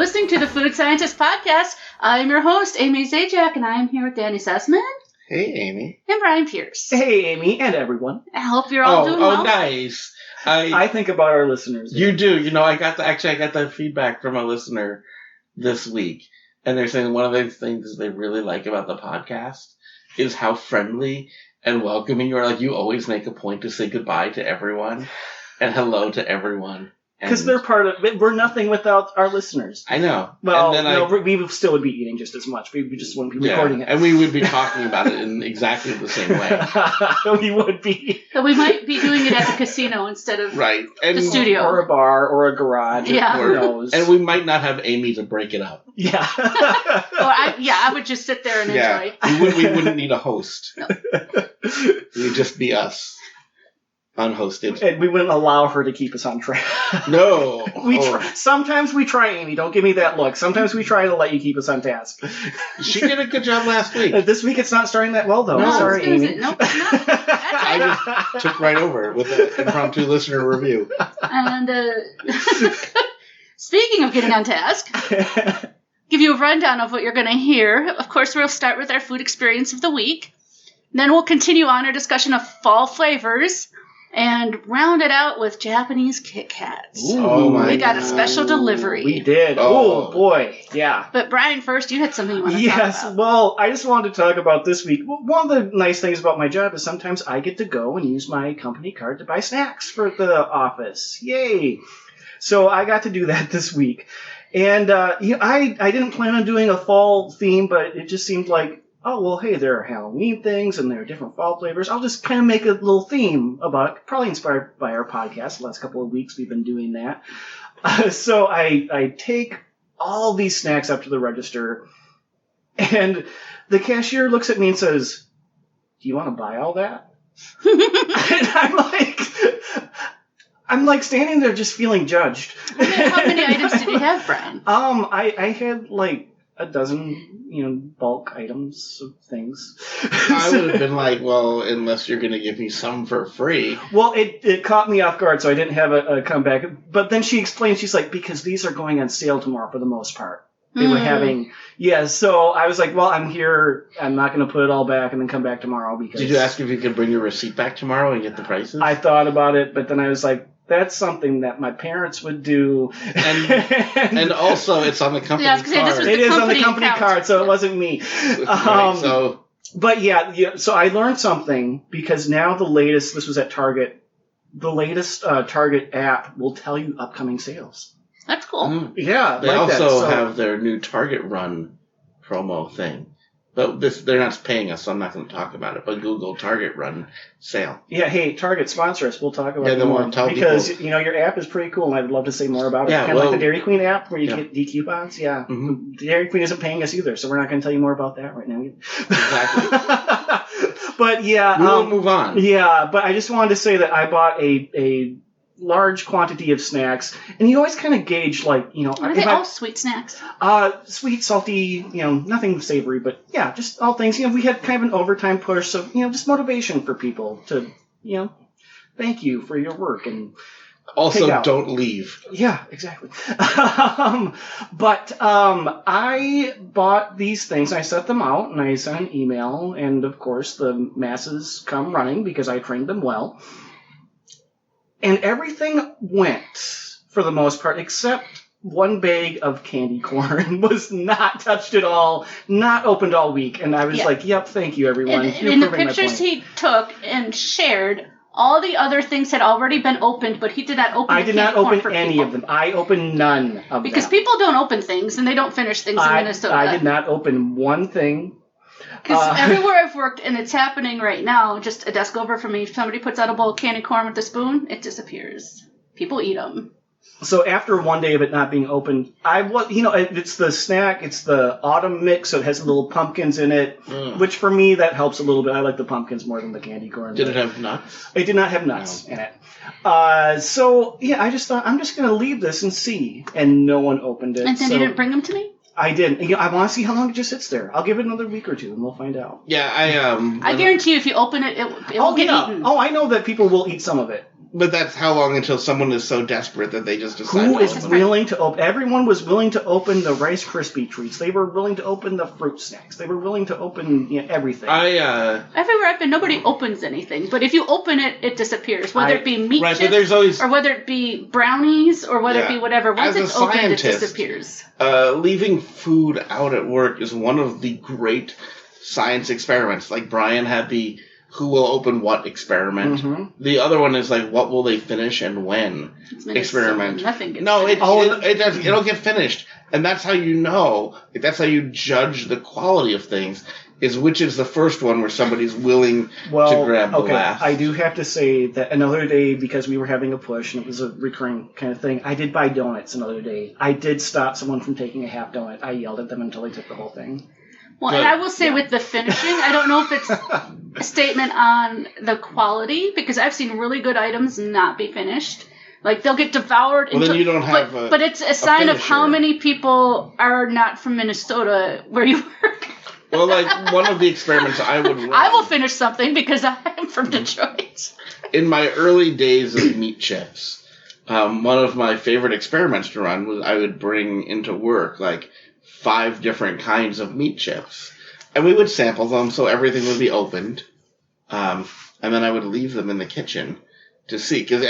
listening to the Food Scientist Podcast. I'm your host, Amy Zajac, and I'm here with Danny Sussman. Hey, Amy. And Brian Pierce. Hey, Amy, and everyone. I hope you're all doing well. Oh, nice. I think about our listeners. You do. You know, I got that feedback from a listener this week, and they're saying one of the things they really like about the podcast is how friendly and welcoming you are. Like, you always make a point to say goodbye to everyone and hello to everyone. Because they're part of it. We're nothing without our listeners. I know. Well, and then we still would be eating just as much. We just wouldn't be recording it. And we would be talking about it in exactly the same way. We would be. So we might be doing it at the casino instead of the studio. Or a bar or a garage. Yeah. Who knows? And we might not have Amy to break it up. Yeah. I would just sit there and enjoy. We wouldn't need a host. No. It would just be us. Unhosted. And we wouldn't allow her to keep us on track. No. Sometimes we try, Amy. Don't give me that look. Sometimes we try to let you keep us on task. She did a good job last week. This week it's not starting that well, though. No, sorry, Amy. Nope, it's not. That's I just took right over with an impromptu listener review. And speaking of getting on task, give you a rundown of what you're going to hear. Of course, we'll start with our food experience of the week. Then we'll continue on our discussion of fall flavors. And round it out with Japanese Kit Kats. Ooh, we got a special delivery. We did. Oh, boy. Yeah. But Brian, first, you had something you wanted to talk about. Yes. Well, I just wanted to talk about this week. One of the nice things about my job is sometimes I get to go and use my company card to buy snacks for the office. Yay. So I got to do that this week. And I didn't plan on doing a fall theme, but it just seemed like, oh, well, hey, there are Halloween things and there are different fall flavors. I'll just kind of make a little theme about it, probably inspired by our podcast. The last couple of weeks we've been doing that. So I take all these snacks up to the register, and the cashier looks at me and says, do you want to buy all that? And I'm like standing there just feeling judged. How many items did you have, Brian? I had like a dozen, bulk items of things. I would have been like, well, unless you're going to give me some for free. Well, it caught me off guard, so I didn't have a comeback. But then she explained, she's like, because these are going on sale tomorrow for the most part. They were having, so I was like, well, I'm here. I'm not going to put it all back and then come back tomorrow. Because Did you ask if you could bring your receipt back tomorrow and get the prices? I thought about it, but then I was like, that's something that my parents would do. And also, it's on the company card. It is on the company card, so it wasn't me. Right, But so I learned something because now this was at Target, the latest Target app will tell you upcoming sales. That's cool. Yeah. They also have their new Target Run promo thing. But they're not paying us, so I'm not going to talk about it. But Google Target Run sale. Yeah, hey, Target sponsor us. We'll talk about it more. Because, your app is pretty cool, and I'd love to say more about it. Yeah, kind of like the Dairy Queen app where you get D-coupons. Yeah. Mm-hmm. Dairy Queen isn't paying us either, so we're not going to tell you more about that right now. Exactly. But, yeah. We'll move on. Yeah, but I just wanted to say that I bought a large quantity of snacks, and you always kind of gauge, like, Are they all sweet snacks? Sweet, salty, nothing savory, but yeah, just all things. We had kind of an overtime push, so just motivation for people to, thank you for your work and also don't leave. Yeah, exactly. But I bought these things. I set them out and I sent an email, and of course the masses come running because I trained them well. And everything went, for the most part, except one bag of candy corn was not touched at all, not opened all week. And I was like, yep, thank you, everyone. In the pictures he took and shared, all the other things had already been opened, but he did not open I did not open any of them. I opened none of them. Because people don't open things, and they don't finish things in Minnesota. I did not open one thing. Because everywhere I've worked, and it's happening right now, just a desk over from me, if somebody puts out a bowl of candy corn with a spoon, it disappears. People eat them. So after one day of it not being opened, it's the snack, it's the autumn mix, so it has little pumpkins in it, which for me, that helps a little bit. I like the pumpkins more than the candy corn. Did it have nuts? It did not have nuts in it. So, yeah, I just thought, I'm just going to leave this and see, and no one opened it. And then you didn't bring them to me? I didn't. I want to see how long it just sits there. I'll give it another week or two, and we'll find out. Yeah, I guarantee you, if you open it, it will get eaten. Oh, I know that people will eat some of it. But that's how long until someone is so desperate that they just decide Who to is open willing to open? Everyone was willing to open the Rice Krispie treats. They were willing to open the fruit snacks. They were willing to open everything. Everywhere I've been, nobody opens anything. But if you open it, it disappears. Whether it be meat Right, but chips, there's always- or whether it be brownies, or whether it be whatever. Once As a it's opened, it scientist, disappears. Leaving food out at work is one of the great science experiments. Like Brian had the who will open what experiment. Mm-hmm. The other one is like what will they finish and when experiment. Nothing gets finished. It'll get finished, and that's how you know. That's how you judge the quality of things. Is which is the first one where somebody's willing to grab the last. I do have to say that another day, because we were having a push and it was a recurring kind of thing, I did buy donuts another day. I did stop someone from taking a half donut. I yelled at them until they took the whole thing. Well, and I will say with the finishing, I don't know if it's a statement on the quality, because I've seen really good items not be finished. Like, they'll get devoured. Well, then you don't have but it's a sign of how many people are not from Minnesota where you work. Well, like, one of the experiments I would run... I will finish something because I'm from Detroit. In my early days of meat chips, one of my favorite experiments to run was I would bring into work, like, 5 different kinds of meat chips. And we would sample them so everything would be opened. And then I would leave them in the kitchen to see. Because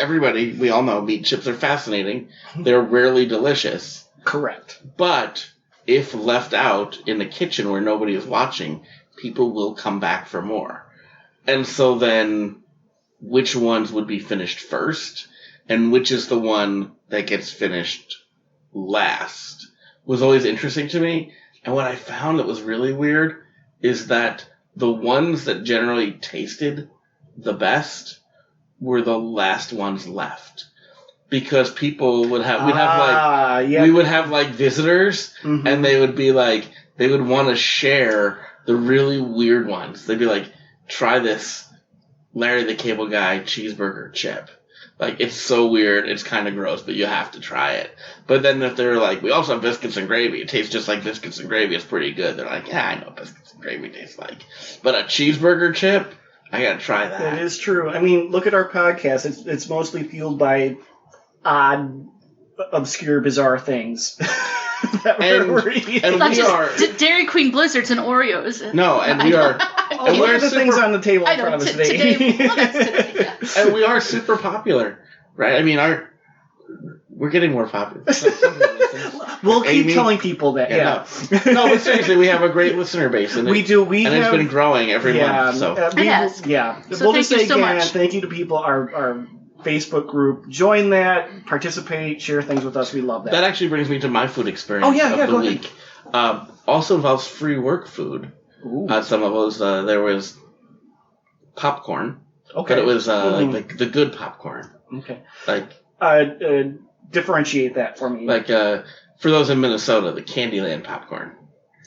we all know meat chips are fascinating. They're rarely delicious. Correct. But if left out in the kitchen where nobody is watching, people will come back for more. And so then, which ones would be finished first? And which is the one that gets finished last? Was always interesting to me. And what I found that was really weird is that the ones that generally tasted the best were the last ones left. Because people would have, we would have like visitors, mm-hmm. and they would be like, they would want to share the really weird ones. They'd be like, try this Larry the Cable Guy cheeseburger chip. Like, it's so weird, it's kind of gross, but you have to try it. But then if they're like, we also have biscuits and gravy, it tastes just like biscuits and gravy, it's pretty good. They're like, yeah, I know what biscuits and gravy tastes like. But a cheeseburger chip, I gotta try that. It is true. I mean, look at our podcast. It's mostly fueled by odd, obscure, bizarre things. And we are Dairy Queen Blizzards and Oreos. No, and we are. And what are the things on the table in front of us today? And we are super popular, right? I mean, we're getting more popular. We'll keep telling people that. Yeah. No, but seriously, we have a great listener base, and it's been growing every month. So it has. Yeah. So we'll just say so again, much. thank you to people. Our Facebook group. Join that. Participate. Share things with us. We love that. That actually brings me to my food experience of the week. Also involves free work food. Ooh. At some levels, there was popcorn. Okay. But it was like the good popcorn. Okay. Like differentiate that for me. Like for those in Minnesota, the Candyland popcorn.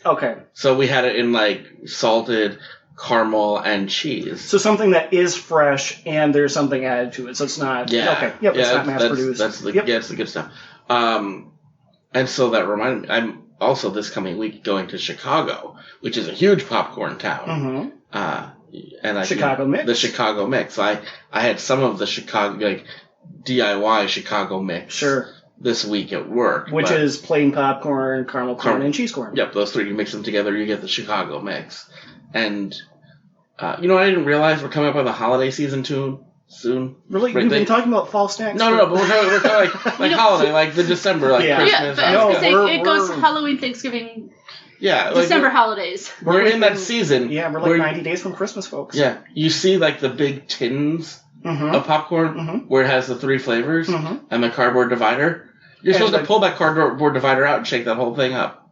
Okay. So we had it in like salted caramel and cheese. So something that is fresh and there's something added to it. So it's not okay. Yep, it's not mass produced. It's the good stuff. And so that reminded me, I'm also this coming week going to Chicago, which is a huge popcorn town. Mm-hmm. And Chicago mix. The Chicago mix. So I had some of the Chicago DIY Chicago mix. Sure. This week at work. Which is plain popcorn, caramel corn, and cheese corn. Yep, those three. You mix them together, you get the Chicago mix. And, I didn't realize we're coming up on the holiday season soon. Really? Right, You've been talking about fall snacks? No, but we're talking like holiday, like the December, like Christmas. Yeah, but I was going to say, it goes Halloween, Thanksgiving, December holidays. We're in that season. Yeah, we're like 90 days from Christmas, folks. Yeah, you see like the big tins of popcorn where it has the 3 flavors and the cardboard divider. You're supposed to pull that cardboard divider out and shake that whole thing up.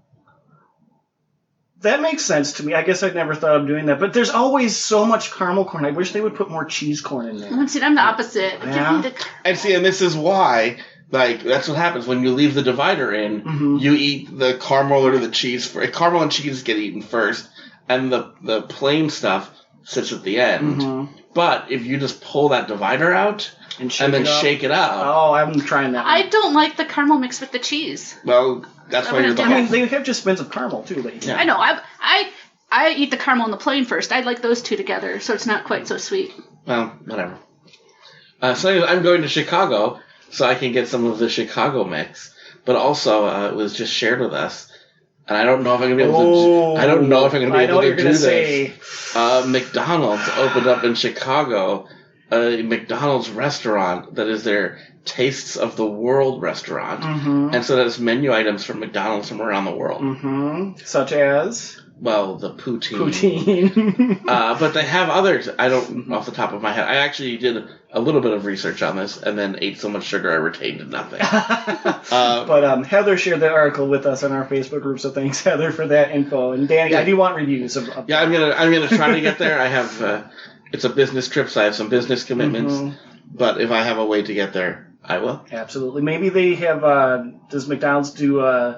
That makes sense to me. I guess I'd never thought of doing that. But there's always so much caramel corn. I wish they would put more cheese corn in there. See, I'm the opposite. Yeah. And this is why, that's what happens when you leave the divider in. You eat the caramel or the cheese. Caramel and cheese get eaten first, and the plain stuff sits at the end. But if you just pull that divider out and then shake it up. Oh, I'm trying that one. I don't like the caramel mixed with the cheese. Well, that's why you're the I mean, they have just bins of caramel, too. I know. I eat the caramel and the plain first. I like those two together, so it's not quite so sweet. Well, whatever. So anyway, I'm going to Chicago so I can get some of the Chicago mix. But also, it was just shared with us. And I don't know if I'm going to be able to. I don't know if I'm going to be able to do this. McDonald's opened up in Chicago a McDonald's restaurant that is their Tastes of the World restaurant. Mm-hmm. And so that's menu items from McDonald's from around the world. Mm-hmm. Such as? Well, the poutine. But they have others. I don't off the top of my head. I actually did a little bit of research on this and then ate so much sugar I retained nothing. But Heather shared the article with us on our Facebook group, so thanks, Heather, for that info. And Danny, I do want reviews of yeah, I'm gonna try to get there. I have it's a business trip, so I have some business commitments. Mm-hmm. But if I have a way to get there, I will. Absolutely. Maybe they have. Does McDonald's do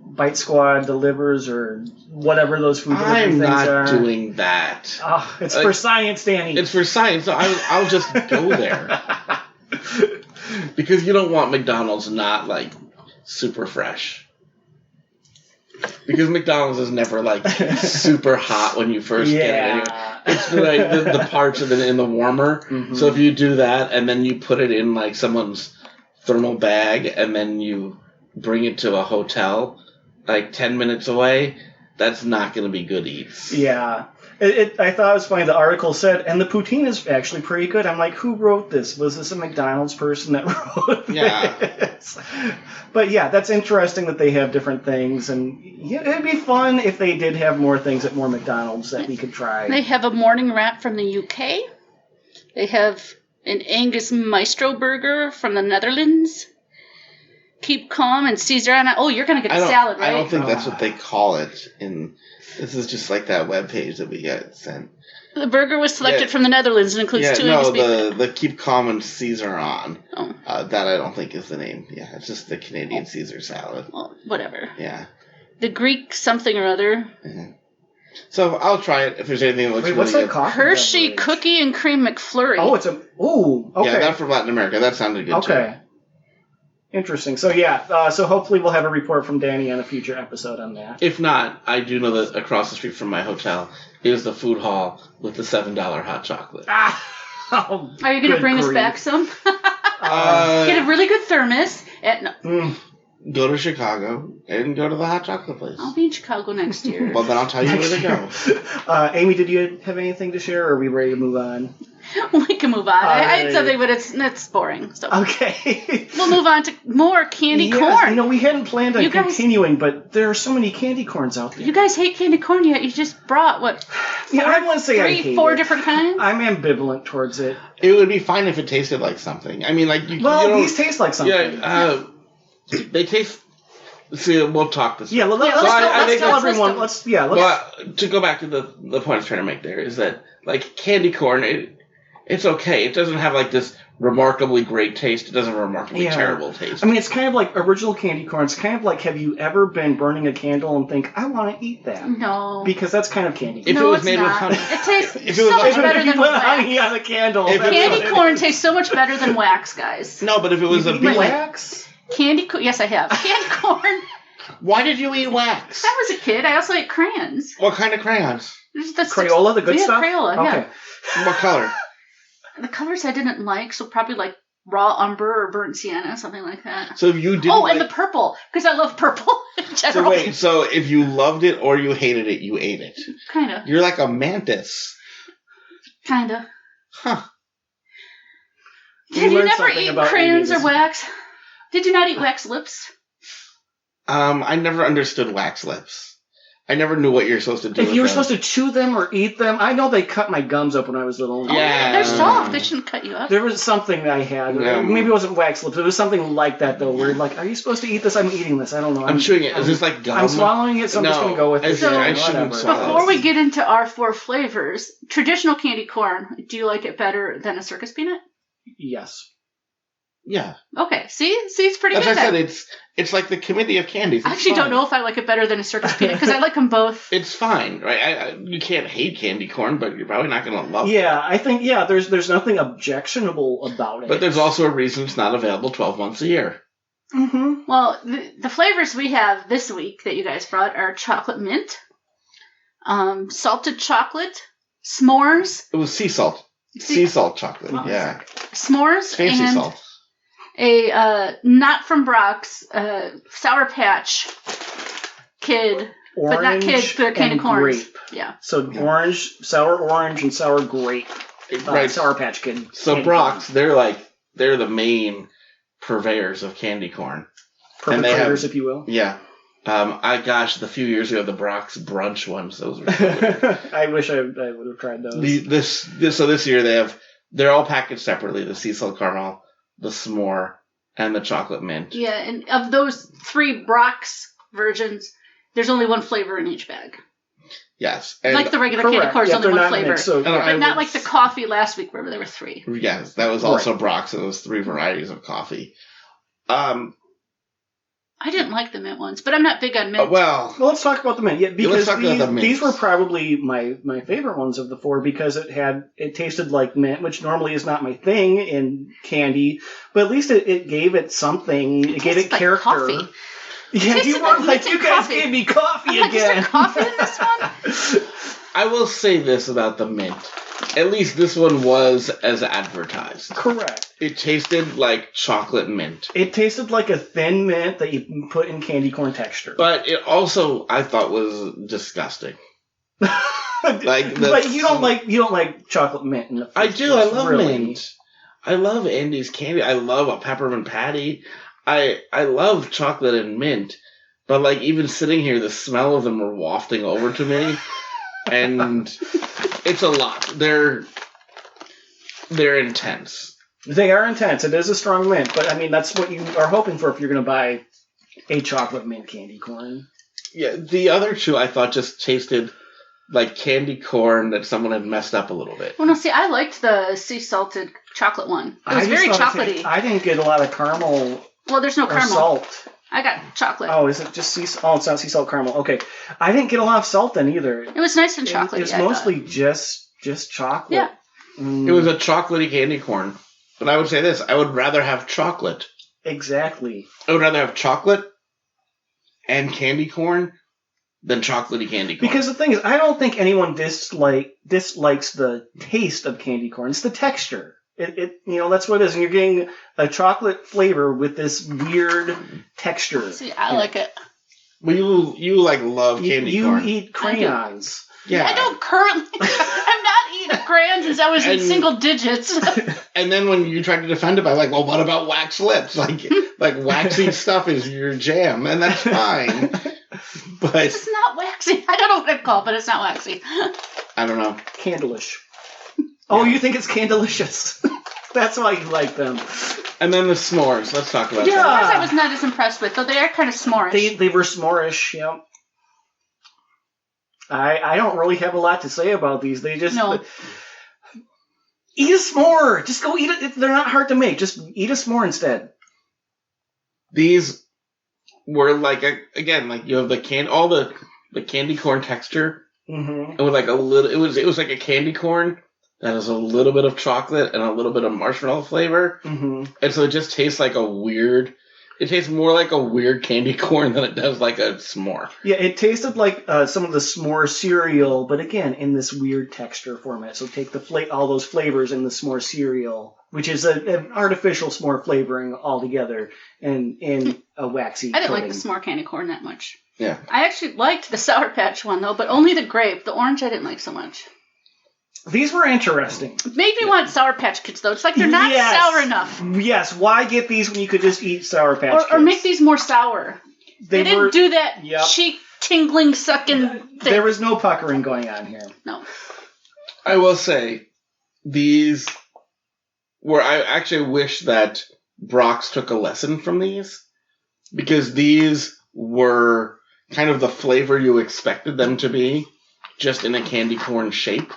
Bite Squad delivers or whatever those food delivery things are? I'm not doing that. Oh, it's for science, Danny. It's for science, so I'll just go there. Because you don't want McDonald's not, like, super fresh. Because McDonald's is never, like, super hot when you first get it. Anyway, it's like the parts of it in the warmer. Mm-hmm. So if you do that and then you put it in, like, someone's thermal bag and then you bring it to a hotel like 10 minutes away, that's not going to be good eats. Yeah. I thought it was funny. The article said, and the poutine is actually pretty good. I'm like, who wrote this? Was this a McDonald's person that wrote this? But yeah, that's interesting that they have different things. And yeah, it'd be fun if they did have more things at more McDonald's that we could try. They have a morning wrap from the UK. They have an Angus Maestro burger from the Netherlands. Keep calm and Caesar. Oh, you're going to get the salad, right? I don't think that's what they call it. This is just like that webpage that we got sent. The burger was selected from the Netherlands and includes two Angus beef. The Keep Calm and Caesar on. Oh. That I don't think is the name. Yeah, it's just the Canadian Caesar salad. Well, whatever. Yeah. The Greek something or other. Mm-hmm. So I'll try it if there's anything that looks really what's good. That Hershey Cookie and Cream McFlurry. Oh, it's a... Ooh, okay. Yeah, that's from Latin America. That sounded good, too. Okay. Interesting. So, so hopefully we'll have a report from Danny on a future episode on that. If not, I do know that across the street from my hotel is the food hall with the $7 hot chocolate. Are you going to bring us back some? Get a really good thermos. Go to Chicago and go to the hot chocolate place. I'll be in Chicago next year. Well, then I'll tell you where to go. Amy, did you have anything to share, or are we ready to move on? We can move on. I had something, but it's boring. So. Okay. We'll move on to more candy corn. We hadn't planned on continuing, but there are so many candy corns out there. You guys hate candy corn yet? You just brought, what, I wouldn't say I hate four it. different kinds? I'm ambivalent towards it. It would be fine if it tasted like something. I mean, like... these taste like something. Yeah, they taste... See, we'll talk this. Yeah, let's tell everyone. Let's. But to go back to the point I was trying to make there is that, like, candy corn, it's okay. It doesn't have, like, this remarkably great taste. It doesn't have a remarkably terrible taste. I mean, it's kind of like original candy corn. It's kind of like, have you ever been burning a candle and think, I want to eat that? No. Because that's kind of candy corn. If it was made with honey. It tastes so much better than wax. Honey on a candle. Candy corn tastes so much better than wax, guys. No, but if it was wax? Candy corn. Yes, I have. Candy corn. Why did you eat wax? I was a kid. I also ate crayons. What kind of crayons? Crayola, the good stuff? Crayola, yeah. Okay. What color? The colors I didn't like, so probably like raw umber or burnt sienna, something like that. So if you didn't and the purple, because I love purple in general. So if you loved it or you hated it, you ate it. Kind of. You're like a mantis. Kind of. Huh. Did you never eat crayons or wax? Did you not eat wax lips? I never understood wax lips. I never knew what you're supposed to do. If you were supposed to chew them or eat them, I know they cut my gums up when I was little. Yeah, they're soft. They shouldn't cut you up. There was something that I had. Maybe it wasn't wax lips. It was something like that though, where like, are you supposed to eat this? I'm eating this. I don't know. I'm chewing it. Is this like gum? I'm swallowing it, so I'm just going to go with it. So before we get into our 4 flavors, traditional candy corn, do you like it better than a circus peanut? Yes. Yeah. Okay. See, it's pretty good. As I said, it's like the committee of candies. I actually don't know if I like it better than a circus peanut because I like them both. It's fine, right? You can't hate candy corn, but you're probably not going to love it. Yeah, I think there's nothing objectionable about it. But there's also a reason it's not available 12 months a year. Mm-hmm. Well, the flavors we have this week that you guys brought are chocolate mint, salted chocolate, s'mores. It was sea salt. Sea salt chocolate, Oh, yeah. S'mores Fancy and salt. a not from Brock's Sour Patch Kid, but not kids, but candy and corns. grape. Yeah. So orange, sour orange, and sour grape. Right. Sour Patch Kid. So Brock's, they're the main purveyors of candy corn. Perpetrators, if you will. Yeah. The few years ago, the Brock's brunch ones, those were so good. I wish I would have tried those. This year they're all packaged separately: the sea salt caramel, the s'more, and the chocolate mint. Yeah, and of those 3 Brock's versions, there's only one flavor in each bag. Yes. And like the regular candy corn, only one flavor. But not like the coffee last week where there were 3. Yes, that was also Brock's, and it was 3 varieties of coffee. I didn't like the mint ones, but I'm not big on mint. Well, let's talk about the mint. Yeah, because these were probably my favorite ones of the 4 because it tasted like mint, which normally is not my thing in candy, but at least it gave it something. It gave it character. Coffee. Yeah, you guys gave me coffee again. Is there coffee in this one? I will say this about the mint. At least this one was as advertised. Correct. It tasted like chocolate mint. It tasted like a thin mint that you put in candy corn texture. But it also, I thought, was disgusting. But you don't like chocolate mint in the first I do. place, I love mint. I love Andy's candy. I love a peppermint patty. I love chocolate and mint. But like even sitting here, the smell of them were wafting over to me. And it's a lot. They're intense. They are intense. It is a strong mint, but I mean that's what you are hoping for if you're going to buy a chocolate mint candy corn. Yeah, the other 2 I thought just tasted like candy corn that someone had messed up a little bit. Well, no, see, I liked the sea salted chocolate one. It was very chocolatey. I didn't get a lot of caramel. Well, there's no caramel. Salt. I got chocolate. Oh, is it just sea salt? Oh, it's not sea salt caramel. Okay. I didn't get a lot of salt then either. It was nice and chocolatey. It was mostly just chocolate. Yeah. It was a chocolatey candy corn. But I would say this, I would rather have chocolate. Exactly. I would rather have chocolate and candy corn than chocolatey candy corn. Because the thing is, I don't think anyone dislikes the taste of candy corn. It's the texture. That's what it is. And you're getting a chocolate flavor with this weird texture. See, I like it. Well, you love candy corn. You eat crayons. Yeah. I don't currently. I'm not eating crayons since I was in single digits. And then when you tried to defend it by like, well, what about wax lips? Like waxy stuff is your jam, and that's fine. But it's not waxy. I don't know what it's called, but it's not waxy. I don't know. Candlish. Oh, you think it's Candelicious. That's why you like them. And then the s'mores. Let's talk about that. S'mores I was not as impressed with, though they are kind of s'morish. They were s'morish, yep. I don't really have a lot to say about these. They just... No. Eat a s'more! Just go eat it. They're not hard to make. Just eat a s'more instead. These were like, you have the candy corn texture. Mm-hmm. And with like a little... It was like a candy corn that has a little bit of chocolate and a little bit of marshmallow flavor. Mm-hmm. And so it just tastes like it tastes more like a weird candy corn than it does like a s'more. Yeah, it tasted like some of the s'more cereal, but again, in this weird texture format. So take all those flavors in the s'more cereal, which is an artificial s'more flavoring altogether, and in a waxy I didn't coating. like the s'more candy corn that much. Yeah. I actually liked the Sour Patch one, though, but only the grape. The orange I didn't like so much. These were interesting. Made me want Sour Patch Kids, though. It's like they're not sour enough. Yes, why get these when you could just eat Sour Patch Kids? Or make these more sour. They didn't do that cheek tingling, sucking thing. There was no puckering going on here. No. I will say, these were... I actually wish that Brock's took a lesson from these, because these were kind of the flavor you expected them to be, just in a candy corn shape.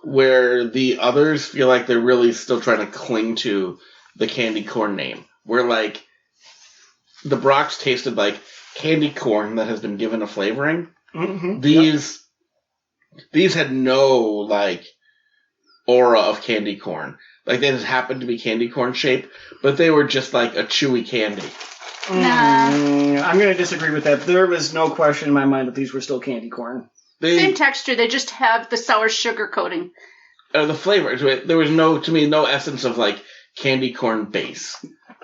Where the others feel like they're really still trying to cling to the candy corn name. Where, like, the Brock's tasted like candy corn that has been given a flavoring. Mm-hmm. These had no, like, aura of candy corn. Like, they just happened to be candy corn shape, but they were just like a chewy candy. Nah. I'm going to disagree with that. There was no question in my mind that these were still candy corn. Same texture, they just have the sour sugar coating. the flavor. There was no essence of like candy corn base.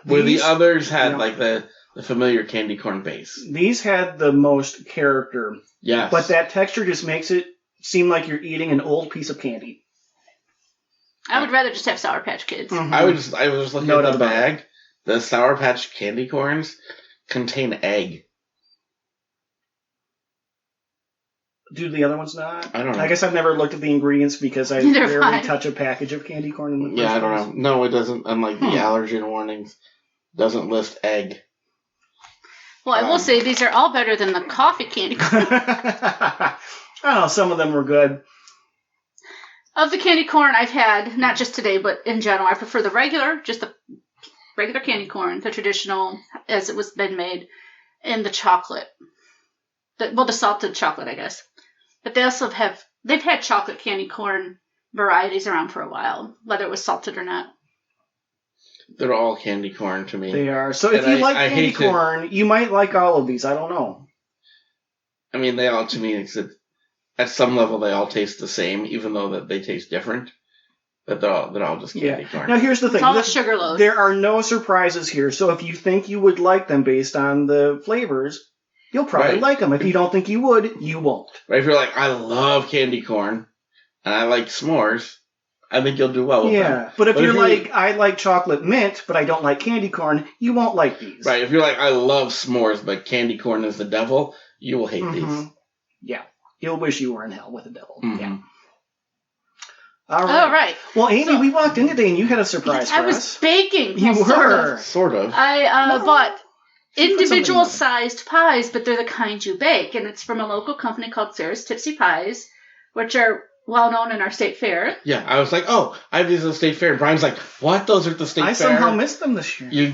Where the others had like the familiar candy corn base. These had the most character. Yes. But that texture just makes it seem like you're eating an old piece of candy. I would rather just have Sour Patch Kids. Mm-hmm. I was looking at the bag. The Sour Patch candy corns contain egg. Do the other ones not? I don't know. I guess I've never looked at the ingredients because I rarely touch a package of candy corn in the first I don't know. No, it doesn't. Unlike the allergen warnings, doesn't list egg. Well, I will say these are all better than the coffee candy corn. I don't know. Some of them were good. Of the candy corn I've had, not just today, but in general, I prefer the regular candy corn, the traditional, as it was been made, and the chocolate. The salted chocolate, I guess. But they've had chocolate candy corn varieties around for a while, whether it was salted or not. They're all candy corn to me. They are. So if you like candy corn, you might like all of these. I don't know. I mean, they all, to me, except at some level, they all taste the same, even though that they taste different. But they're all just candy corn. Now, here's the thing. It's all sugar loads. There are no surprises here. So if you think you would like them based on the flavors, you'll probably like them. If you don't think you would, you won't. Right? If you're like, I love candy corn, and I like s'mores, I think you'll do well with them. Yeah, but if you're like, I like chocolate mint, but I don't like candy corn, you won't like these. Right, if you're like, I love s'mores, but candy corn is the devil, you will hate these. Yeah, you'll wish you were in hell with the devil. Mm-hmm. Yeah. All right. Well, Amy, we walked in today and you had a surprise for us. I was baking. You were. Sort of. I bought individual-sized pies, but they're the kind you bake, and it's from a local company called Sara's Tipsy Pies, which are well-known in our state fair. Yeah, I was like, oh, I have these at the state fair. Brian's like, what? Those are at the state fair? I somehow missed them this year.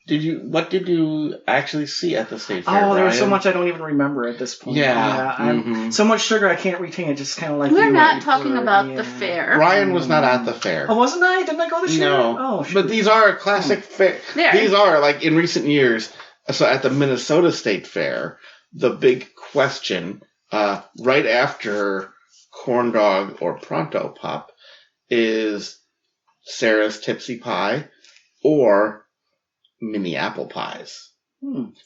What did you actually see at the state fair, Oh, there's Brian? so much I don't even remember at this point. Yeah. So much sugar I can't retain it, just kind of like We're not talking about the fair. Brian was not at the fair. Oh, wasn't I? Didn't I go this year? No. Oh, shoot. But these are classic fair. These are, like, in recent years, so at the Minnesota State Fair, the big question, right after corn dog or pronto pop, is Sara's Tipsy Pie or mini apple pies.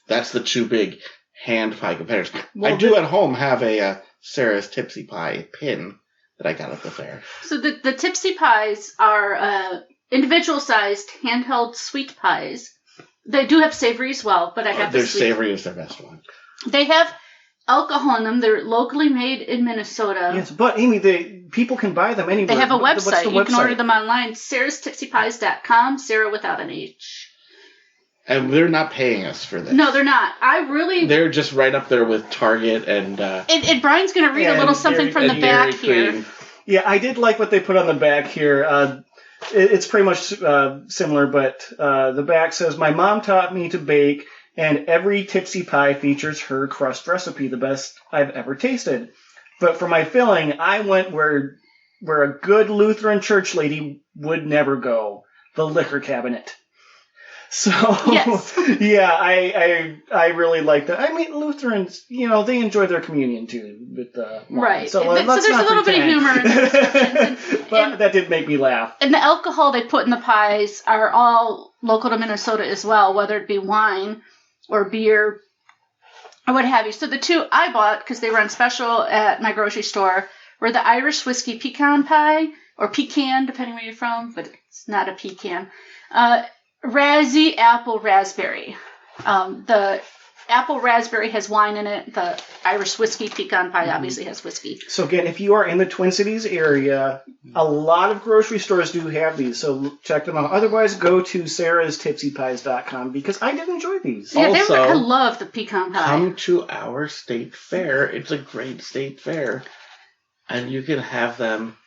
That's the two big hand pie competitors. Well, I do at home have a Sara's Tipsy Pie pin that I got at the fair. So the Tipsy Pies are individual-sized handheld sweet pies. They do have savory as well, but I have their savory is their best one. They have alcohol in them. They're locally made in Minnesota. Yes, but Amy, people can buy them anywhere. They have a website. You can order them online. sarastipsypies.com. Sarah without an H. And they're not paying us for this. No, they're not. They're just right up there with Target and... And Brian's going to read a little something from the back here. Yeah, I did like what they put on the back here. It's pretty much similar, but the back says, "My mom taught me to bake, and every Tipsy Pie features her crust recipe, the best I've ever tasted. But for my filling, I went where a good Lutheran church lady would never go, the liquor cabinet." So, yes. Yeah, I really like that. I mean, Lutherans, they enjoy their communion too. With right. So there's a little bit of humor in the descriptions. But that did make me laugh. And the alcohol they put in the pies are all local to Minnesota as well, whether it be wine or beer or what have you. So the two I bought, because they were on special at my grocery store, were the Irish whiskey pecan pie, or pecan, depending where you're from, but it's not a pecan. Razzy apple raspberry. The apple raspberry has wine in it. The Irish whiskey pecan pie obviously has whiskey. So again, if you are in the Twin Cities area, a lot of grocery stores do have these, so check them out. Otherwise, go to sarastipsypies.com because I did enjoy these. Yeah, I love the pecan pie. Come to our state fair. It's a great state fair. And you can have them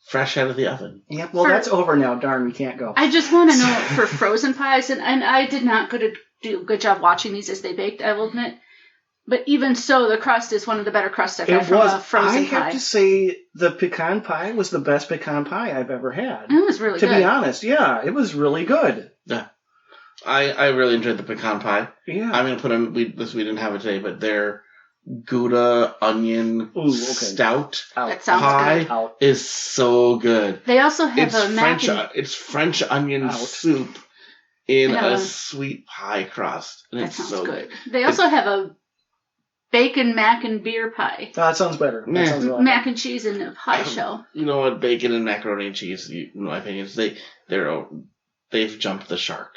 fresh out of the oven. Yeah, well, that's over now. Darn, we can't go. I just want to know for frozen pies, and I did not do a good job watching these as they baked, I will admit. But even so, the crust is one of the better crusts I've had from a frozen pie. I have to say the pecan pie was the best pecan pie I've ever had. It was really good. To be honest, yeah, it was really good. Yeah. I really enjoyed the pecan pie. Yeah. I'm going to put in, we didn't have it today, but their Gouda onion Ooh, okay. stout That sounds pie good. Out. is so good. They also have It's a mac French. and... It's French onion Out. soup in I know. a sweet pie crust, and That it's sounds so good. They also have a bacon mac and beer pie. That sounds better. Meh. That sounds really Mac and cheese in a pie shell. You know what? Bacon and macaroni and cheese, in my opinion, they've jumped the shark.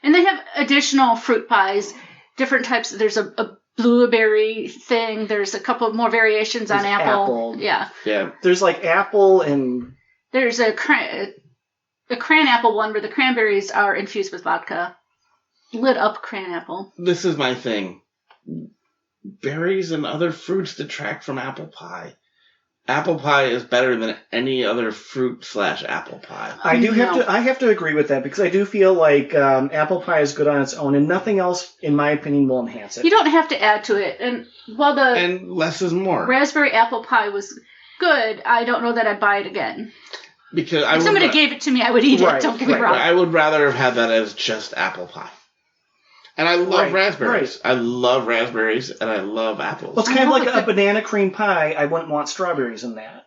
And they have additional fruit pies, different types. There's a blueberry thing. There's a couple more variations on There's apple. apple. Yeah. Yeah. There's like apple and There's a Cran-Apple one where the cranberries are infused with vodka. Lit up Cran-Apple. This is my thing. Berries and other fruits detract from apple pie. Apple pie is better than any other fruit / apple pie. I have to agree with that because I do feel like apple pie is good on its own and nothing else, in my opinion, will enhance it. You don't have to add to it. And while And less is more. raspberry apple pie was good, I don't know that I'd buy it again. Because If somebody gave it to me, I would eat Right, it. Don't get me right. wrong. I would rather have had that as just apple pie. And I love raspberries. right. I love raspberries and I love apples. Well, it's I kind of hope like it's a banana cream pie. I wouldn't want strawberries in that.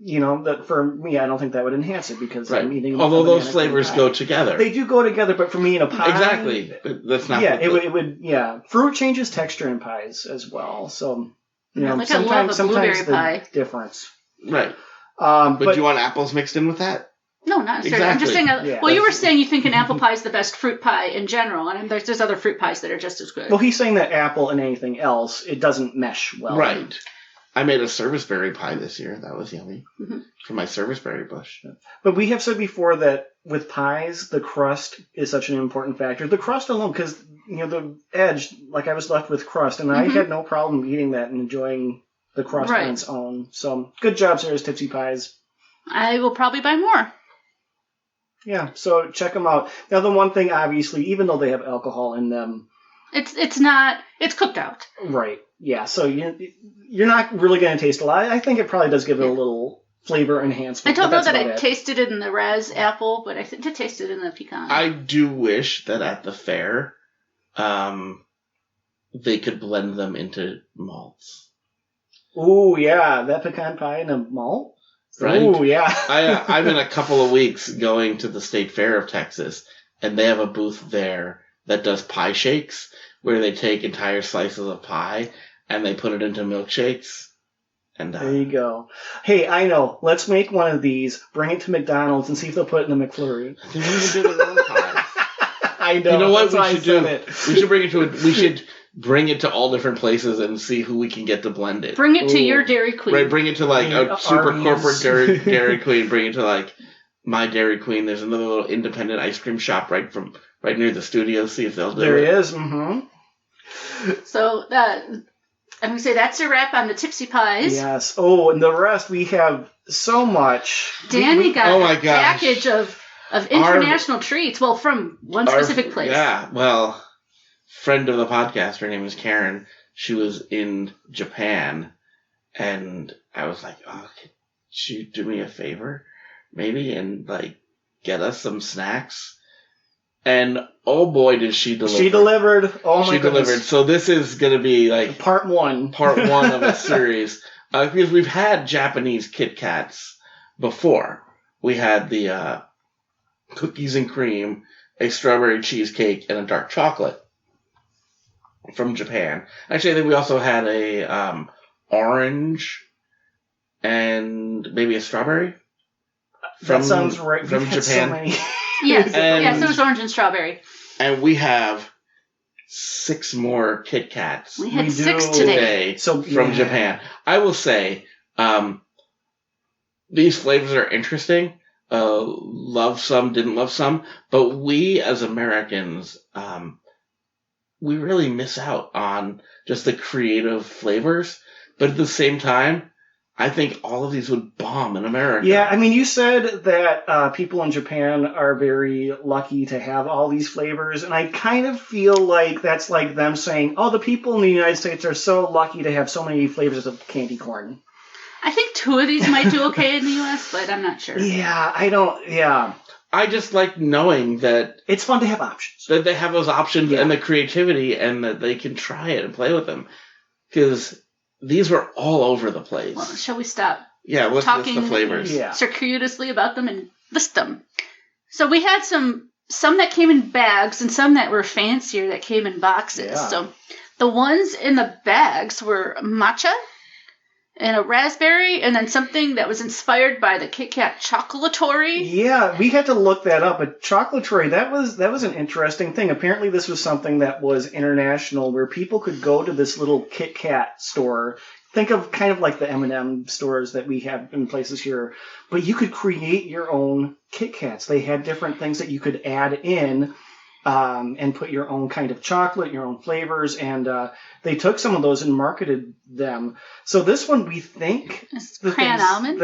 You know, that for me, I don't think that would enhance it because I'm eating. Although a those banana flavors cream pie. go together. They do go together, but for me in a pie, Exactly. But that's not. Yeah, what it would. Yeah, fruit changes texture in pies as well. So you know, Like I love a sometimes blueberry the pie. difference. Right. But do you want apples mixed in with that? No, not necessarily. I'm just Exactly. saying. Yeah. Well, you were saying you think an apple pie is the best fruit pie in general, and there's other fruit pies that are just as good. well, he's saying that apple and anything else, it doesn't mesh well. Right. I made a serviceberry pie this year. That was yummy. Mhm. For my serviceberry bush. But we have said before that with pies, the crust is such an important factor. The crust alone, because the edge, like I was left with crust, and I Mhm. had no problem eating that and enjoying the crust Right. on its own. So good job, Sarah's Tipsy Pies. I will probably buy more. Yeah, so check them out. Now, the one thing, obviously, even though they have alcohol in them, It's cooked out. right? Yeah, so you're not really going to taste a lot. I think it probably does give it a little flavor I enhancement. don't but know that's that about I it. tasted it in the Raz apple, but I did taste it in the pecan. I do wish that at the fair, they could blend them into malts. Ooh, yeah, that pecan pie and a malt. Right? Ooh, yeah. I'm in a couple of weeks going to the State Fair of Texas, and they have a booth there that does pie shakes, where they take entire slices of pie and they put it into milkshakes. And There you go. Hey, I know. Let's make one of these, bring it to McDonald's, and see if they'll put it in the McFlurry. they don't even do their own pie. I know. You know what that's why I we should do? said it. We should bring it to we should bring it to all different places and see who we can get to blend it. Bring it to Ooh. your Dairy Queen. Right, bring it to like a super Arby's. corporate Dairy Queen. Bring it to like my Dairy Queen. There's another little independent ice cream shop right near the studio. See if they'll do There it. it is. Mm-hmm. So I'm gonna say that's a wrap on the Tipsy Pies. Yes. Oh, and the rest, we have so much. Danny got oh my a gosh. package of international treats. Well, from one specific place. Yeah, well, friend of the podcast, her name is Karen. She was in Japan, and I was like, oh, could you do me a favor, maybe, and like get us some snacks? And oh boy, did she deliver! She delivered. Oh my She goodness. delivered. So this is going to be like Part one. part one of a series because we've had Japanese Kit Kats before. We had the cookies and cream, a strawberry cheesecake, and a dark chocolate from Japan. Actually, I think we also had a orange and maybe a strawberry. That sounds right. From We've had so Japan. many. Yes, And- yes, it was orange and strawberry. And we have 6 more Kit Kats We had We 6 do. today. So from yeah. Japan. I will say, these flavors are interesting. Love some, didn't love some, but we as Americans, we really miss out on just the creative flavors. But at the same time, I think all of these would bomb in America. Yeah, I mean, you said that people in Japan are very lucky to have all these flavors, and I kind of feel like that's like them saying, oh, the people in the United States are so lucky to have so many flavors of candy corn. I think 2 of these might do okay in the U.S., but I'm not sure. Yeah, I just like knowing that it's fun to have options. they have those options Yeah. and the creativity and that they can try it and play with them. because these were all over the place. Well, shall we stop Yeah, let's list talking the flavors. Yeah. circuitously about them and list them? So we had some that came in bags and some that were fancier that came in boxes. Yeah. So the ones in the bags were matcha and a raspberry, and then something that was inspired by the Kit Kat chocolatory. Yeah, we had to look that up. But chocolatory, that was an interesting thing. Apparently, this was something that was international, where people could go to this little Kit Kat store. Think of kind of like the M&M stores that we have in places here. But you could create your own Kit Kats. They had different things that you could add in and put your own kind of chocolate, your own flavors. And they took some of those and marketed them. So this one, we think... It's Cran-Almond?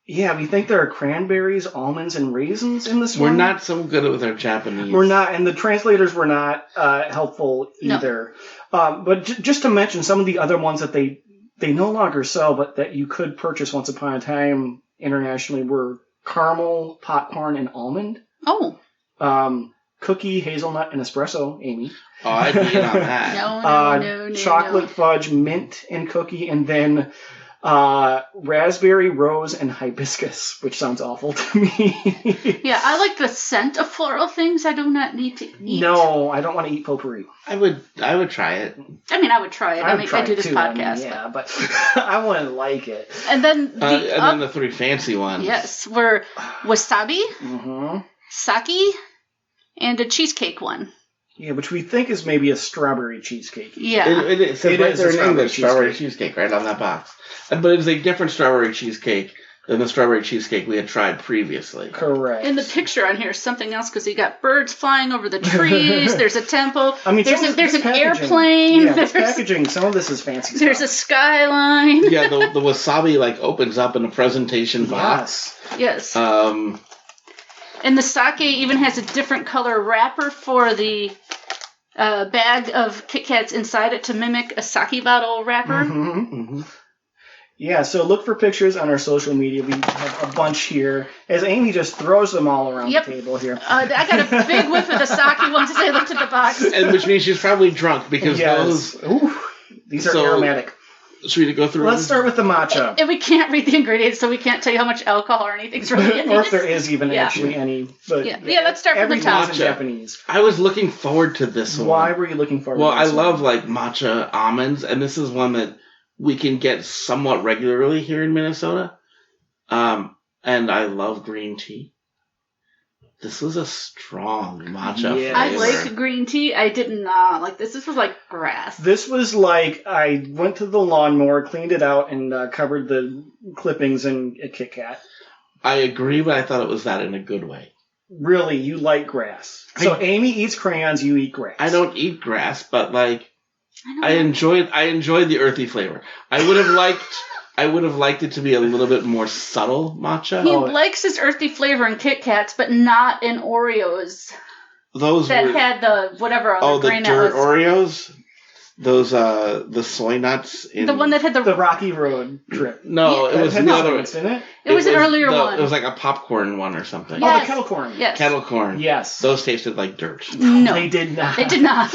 We think there are cranberries, almonds, and raisins in this We're one. not so good with our Japanese. We're not, and the translators were not helpful either. No. But just to mention some of the other ones that they no longer sell, but that you could purchase once upon a time internationally were caramel, popcorn, and almond. Oh. Cookie, hazelnut, and espresso, Amy. Oh, I'd be in on that. No. Chocolate fudge, mint, and cookie, and then raspberry, rose, and hibiscus, which sounds awful to me. Yeah, I like the scent of floral things. I do not need to eat. No, I don't want to eat potpourri. I would try it. I mean, I would try it. I do this too, podcast. But I wouldn't like it. And then then the three fancy ones. Yes, were Wasabi, Saki, and a cheesecake one. Yeah, which we think is maybe a strawberry cheesecake. Yeah. It says It right is there a in English, strawberry cheesecake, right on that box. But it is a different strawberry cheesecake than the strawberry cheesecake we had tried previously. Correct. In the picture on here is something else because you got birds flying over the trees. There's a temple. I mean, there's an packaging. airplane. Yeah, this packaging. Some of this is fancy There's stuff. a skyline. Yeah, the wasabi opens up in a presentation box. Yes. Um, And the sake even has a different color wrapper for the bag of Kit Kats inside it to mimic a sake bottle wrapper. Yeah, so look for pictures on our social media. We have a bunch here. As Amy just throws them all around the table here. I got a big whiff of the sake once I looked at the box. and which means she's probably drunk because those... Ooh, these are aromatic. Should we go through? Let's start with the matcha. And we can't read the ingredients, so we can't tell you how much alcohol or anything's really in it. Or if there is even actually any. But yeah, let's start from the top. Everything's in Japanese. I was looking forward to this one. Why were you looking forward to this this one? Well, I love matcha almonds, and this is one that we can get somewhat regularly here in Minnesota. And I love green tea. This was a strong matcha flavor. I like green tea. I did not like this. This was like grass. This was like I went to the lawnmower, cleaned it out, and covered the clippings in a Kit Kat. I agree, but I thought it was that in a good way. Really, you like grass. So Amy eats crayons, you eat grass. I don't eat grass, but I enjoyed the earthy flavor. I would have liked it to be a little bit more subtle matcha. He likes his earthy flavor in Kit Kats, but not in Oreos. Those had the whatever other grain that was. the dirt Oreos? Those the soy nuts in the one that had the Rocky Road trip. No, it was the other one, didn't it? It was an earlier one. It was like a popcorn one or something. Yes. Oh, the kettle corn. Yes. Kettle corn. Yes. Those tasted like dirt. No, they did not. They did not.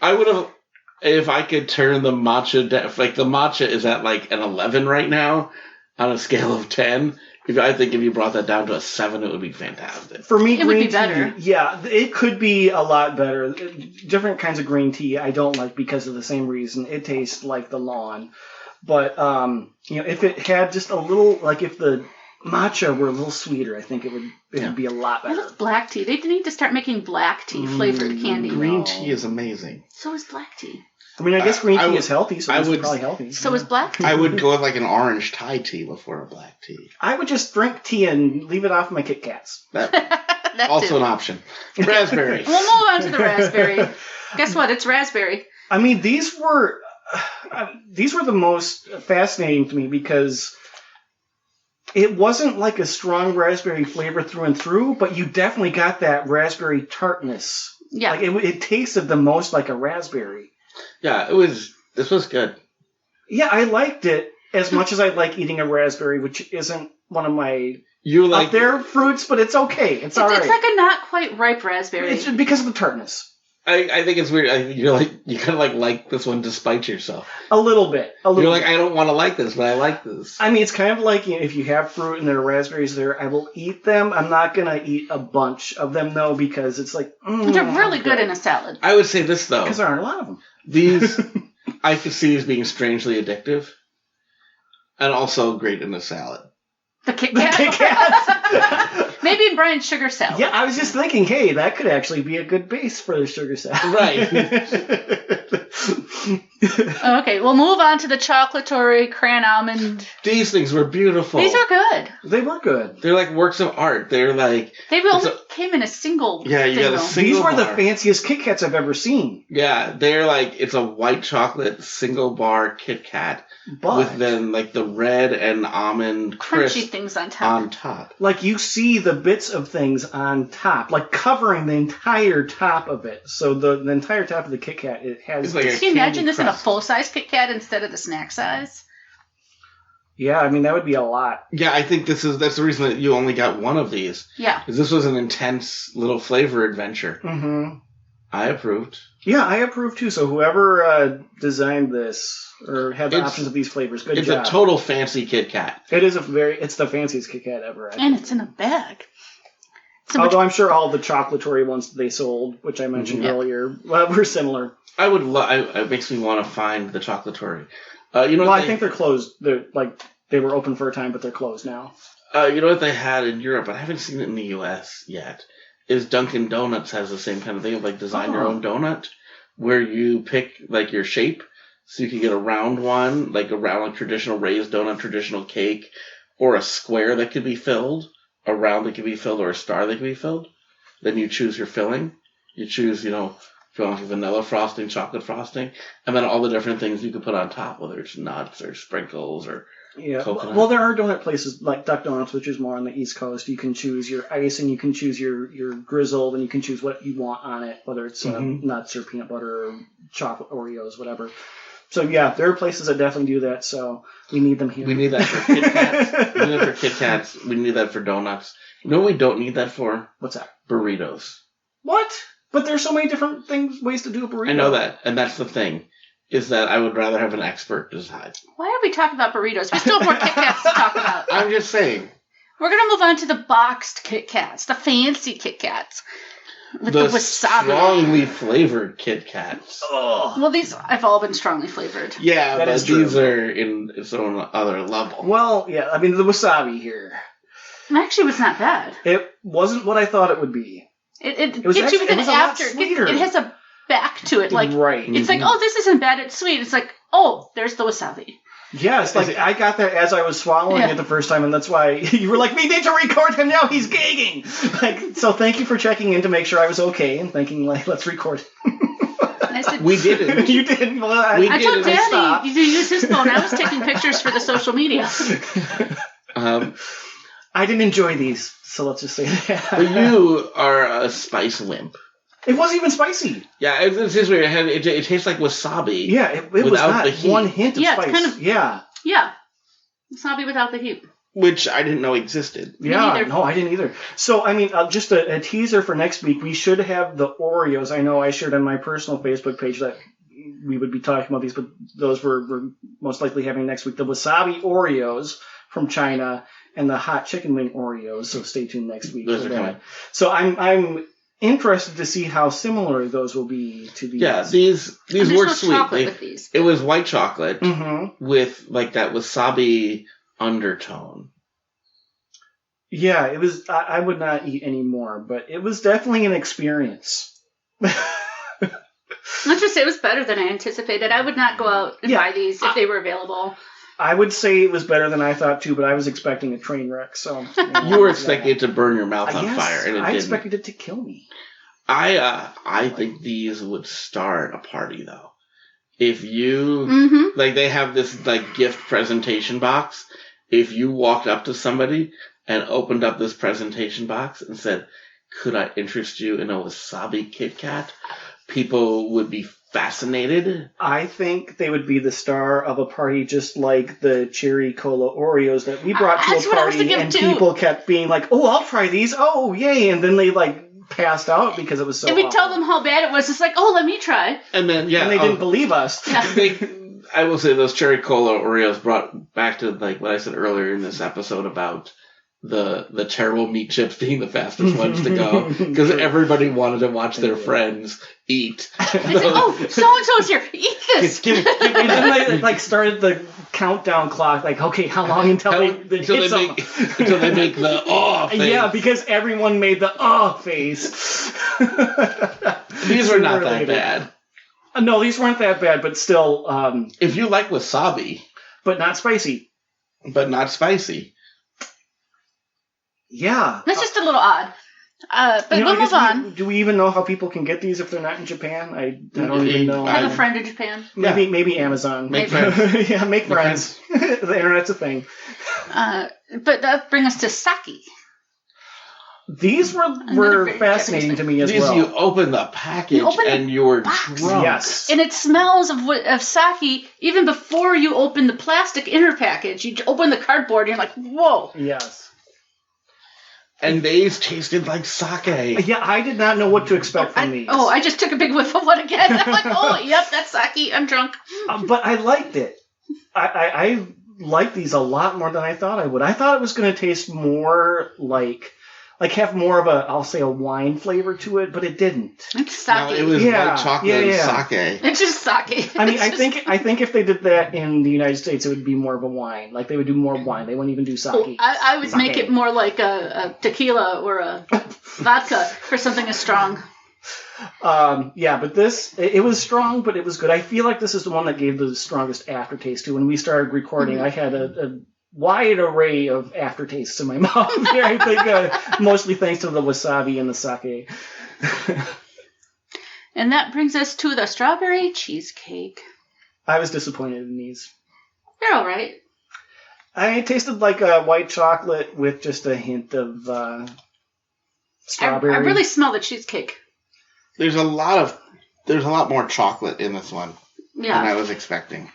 I would have, if I could turn the matcha, the matcha is at an 11 right now on a scale of 10. I think if you brought that down to a 7, it would be fantastic. For me, it would be better. Yeah, it could be a lot better. Different kinds of green tea I don't like because of the same reason. It tastes like the lawn. But, if it had just a little, if the matcha were a little sweeter, I think it would be a lot better. I love black tea. They need to start making black tea flavored candy. Green tea is amazing. So is black tea. I mean, I guess green tea is healthy, so it's probably healthy. So is black tea. I would go with an orange Thai tea before a black tea. I would just drink tea and leave it off my Kit Kats. That also an option. Raspberry. We'll move on to the raspberry. Guess what? It's raspberry. I mean, these were the most fascinating to me because it wasn't like a strong raspberry flavor through and through, but you definitely got that raspberry tartness. Yeah. It tasted the most like a raspberry. Yeah, this was good. Yeah, I liked it as much as I like eating a raspberry, which isn't one of my up there fruits, but it's okay. It's all right. It's like a not quite ripe raspberry. It's because of the tartness. I think it's weird. You kind of like this one despite yourself. A little bit. You're like, I don't want to like this, but I like this. I mean, it's kind of like if you have fruit and there are raspberries there, I will eat them. I'm not going to eat a bunch of them, though, because it's like... They're really good in a salad. I would say this, though. Because there aren't a lot of them. These, I could see as being strangely addictive. And also great in a salad. The Kit Kat? Maybe in Brian's sugar salad. Yeah, I was just thinking, hey, that could actually be a good base for the sugar salad. Right. Okay, we'll move on to the chocolatory Cran-Almond. These things were beautiful. These are good. They were good. They're like works of art. They're like... They only came in a single Yeah, you got a single These were the bar. fanciest Kit Kats I've ever seen. Yeah, they're like... It's a white chocolate single bar Kit Kat. But, with then like the red and almond crisp crunchy things on top. Like you see the bits of things on top, like covering the entire top of it. So the entire top of the Kit Kat, it has... It's like Can you imagine this in a crust. full-size Kit Kat instead of the snack size? Yeah, I mean, that would be a lot. Yeah, I think that's the reason that you only got one of these. Yeah. Because this was an intense little flavor adventure. Mm-hmm. I approved. Yeah, I approve too. So whoever designed this or had the options of these flavors, good job. It's a total fancy Kit Kat. It's the fanciest Kit Kat ever. And it's in a bag. So although I'm sure all the chocolatory ones they sold, which I mentioned earlier, were similar. I would it makes me want to find the chocolatory. I think they're closed. They were open for a time, but they're closed now. You know what they had in Europe, but I haven't seen it in the U.S. yet, is Dunkin' Donuts has the same kind of thing of like design your own donut, where you pick like your shape, so you can get a round one, like a round traditional raised donut, traditional cake, or a square that could be filled, a round that could be filled, or a star that could be filled. Then you choose your filling. You choose, if you want vanilla frosting, chocolate frosting, and then all the different things you could put on top, whether it's nuts or sprinkles or coconut. Well, there are donut places like Duck Donuts, which is more on the East Coast. You can choose your ice, and you can choose your grizzled, and you can choose what you want on it, whether it's nuts or peanut butter or chocolate Oreos, whatever. So yeah, there are places that definitely do that. So we need them here. We need that for Kit Kats. We need that for Kit Kats. We need that for donuts. You know what we don't need that for? What's that? Burritos. What? But there's so many different ways to do a burrito. I know that, and that's the thing. Is that I would rather have an expert decide. Why are we talking about burritos? We still have more Kit Kats to talk about. I'm just saying. We're going to move on to the boxed Kit Kats, the fancy Kit Kats. With the wasabi. Strongly flavored Kit Kats. Oh. Well, these have all been strongly flavored. Yeah, that but is true. these are in its own other level. Well, yeah, I mean, the wasabi here. It actually was not bad. It wasn't what I thought it would be. It was gets you with actually- an it was a lot after. sweeter. It has a back to it. Like, right. it's like, oh, this isn't bad, it's sweet. It's like, oh, there's the wasabi. Yeah, it's like I got that as I was swallowing it the first time, and that's why you were like, we need to record him now, he's gagging! So thank you for checking in to make sure I was okay, and thinking, let's record. And I said, We didn't. You didn't. Well, I told Daddy to use his phone. I was taking pictures for the social media. I didn't enjoy these, so let's just say that. But you are a spice wimp. It wasn't even spicy. Yeah, it's just weird. It tastes like wasabi. Yeah, it was Without not the heat. one hint of Yeah, it's spice. kind of- Yeah. Yeah. Wasabi without the heat. Which I didn't know existed. Yeah, neither. no, I didn't either. So, I mean, just a teaser for next week. We should have the Oreos. I know I shared on my personal Facebook page that we would be talking about these, but those we're most likely having next week. The wasabi Oreos from China and the hot chicken wing Oreos. So stay tuned next week Those for are that. coming. So I'm interested to see how similar those will be to these. Yeah, these And were there's sweet. no chocolate with these. It was white chocolate Mm-hmm. with like that wasabi undertone. Yeah, it was. I would not eat any more, but it was definitely an experience. Let's just say it was better than I anticipated. I would not go out and buy these if they were available. I would say it was better than I thought too, but I was expecting a train wreck. So You were expecting it to burn your mouth on Yes, fire, and it I didn't. expected it to kill me. I think these would start a party though. If you Mm-hmm. like, they have this like gift presentation box. If you walked up to somebody and opened up this presentation box and said, "Could I interest you in a wasabi Kit Kat?" People would be fascinated. I think they would be the star of a party, just like the cherry cola Oreos that we brought to That's a what I was party, thinking and too. people kept being like, "Oh, I'll try these! Oh, yay!" And then they like passed out because it was so And we awful. tell them how bad it was. It's like, oh, let me try. And then, And they didn't believe us. I will say those cherry cola Oreos brought back to like what I said earlier in this episode about the terrible meat chips being the fastest ones to go because everybody wanted to watch their friends eat. I said, oh, so-and-so's here. Eat this. Give me. And then they started the countdown clock. Like, okay, how long until they hit them? Until they make the face. Yeah, because everyone made the face. These were not that bad. No, these weren't that bad, but still. If you like wasabi, but not spicy. Yeah. That's just a little odd. But we'll move on. Do we even know how people can get these if they're not in Japan? I don't even know. I have a friend in Japan. Maybe Amazon. Make friends. Yeah, make friends. The internet's a thing. But that brings us to Saki. These were fascinating to me as well. You open the package and you're drunk. Yes. And it smells of Saki even before you open the plastic inner package. You open the cardboard and you're like, whoa. Yes. And these tasted like sake. Yeah, I did not know what to expect from these. I just took a big whiff of one again. I'm like, oh, yep, that's Saki. I'm drunk. But I liked it. I liked these a lot more than I thought I would. I thought it was going to taste more like have more of a wine flavor to it, but it didn't. It's sake. No, it was white chocolate and sake. It's just sake. I mean, I think if they did that in the United States, it would be more of a wine. Like they would do more wine. They wouldn't even do sake. I would make it more like a tequila or a vodka for something as strong. But this, it was strong, but it was good. I feel like this is the one that gave the strongest aftertaste to. When we started recording, I had a wide array of aftertastes in my mouth here. I think mostly thanks to the wasabi and the sake. And that brings us to the strawberry cheesecake. I was disappointed in these. They're all right. I tasted like a white chocolate with just a hint of strawberry. I really smell the cheesecake. There's a lot more chocolate in this one than I was expecting.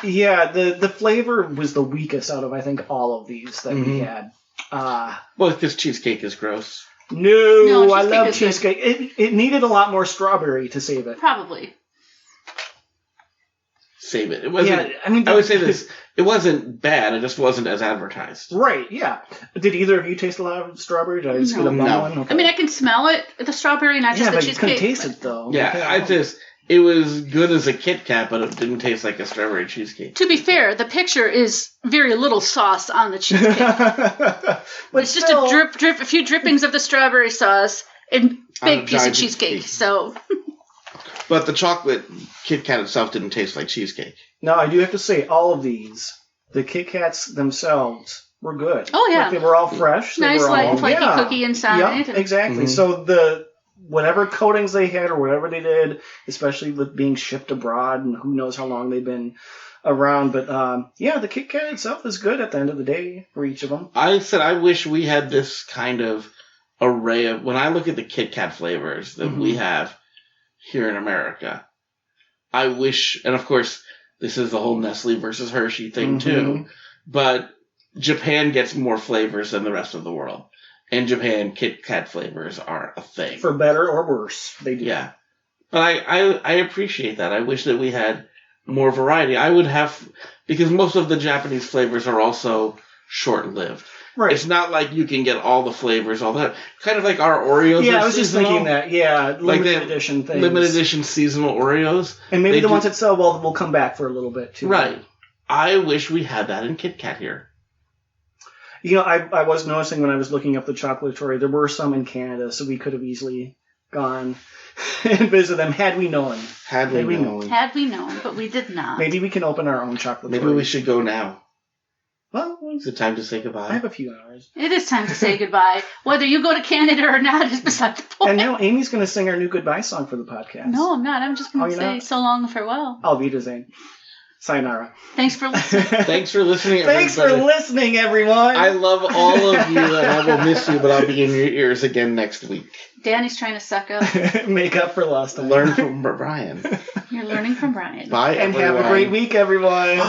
Yeah, the flavor was the weakest out of, I think, all of these that we had. Well, because cheesecake is gross. No, I love cheesecake. It needed a lot more strawberry to save it. Probably. Save it. It wasn't. Yeah, I mean, I would say this. It wasn't bad. It just wasn't as advertised. Right. Yeah. Did either of you taste a lot of strawberry? Did I just get a bum one? Okay. I mean, I can smell it, the strawberry, not just the cheesecake. Yeah, but you couldn't taste it though. Yeah, it was good as a Kit Kat, but it didn't taste like a strawberry cheesecake. To be fair, the picture is very little sauce on the cheesecake. It's just a few drippings of the strawberry sauce and big piece of cheesecake. So. But the chocolate Kit Kat itself didn't taste like cheesecake. Now, I do have to say, all of these, the Kit Kats themselves were good. Oh, yeah. Like, they were all fresh. Nice, light and flaky cookie inside. Yeah, exactly. Mm-hmm. So whatever coatings they had or whatever they did, especially with being shipped abroad and who knows how long they've been around. But, the Kit Kat itself is good at the end of the day for each of them. I said I wish we had this kind of array of... When I look at the Kit Kat flavors that we have here in America, I wish... And, of course, this is the whole Nestle versus Hershey thing, too. But Japan gets more flavors than the rest of the world. In Japan, Kit Kat flavors are a thing. For better or worse, they do. Yeah. But I appreciate that. I wish that we had more variety. I would have... Because most of the Japanese flavors are also short-lived. Right. It's not like you can get all the flavors all the time. Kind of like our Oreos. Yeah, I was just thinking that. Yeah, limited edition things. Limited edition seasonal Oreos. And maybe the ones that sell well will come back for a little bit, too. Right. I wish we had that in Kit Kat here. You know, I was noticing when I was looking up the chocolatory, there were some in Canada, so we could have easily gone and visit them had we known. Had we known, but we did not. Maybe we can open our own chocolatory. Maybe we should go now. Well, is it time to say goodbye? I have a few hours. It is time to say goodbye. Whether you go to Canada or not is beside the point. And now Amy's going to sing our new goodbye song for the podcast. No, I'm not. I'm just going to say so long and farewell. Auf Wiedersehen. Sayonara. Thanks for listening. Thanks for listening, everybody. Thanks for listening, everyone. I love all of you, and I will miss you, but I'll be in your ears again next week. Danny's trying to suck up. Make up for lost time. Learn from Brian. You're learning from Brian. Bye, and everyone. have a great week, everyone.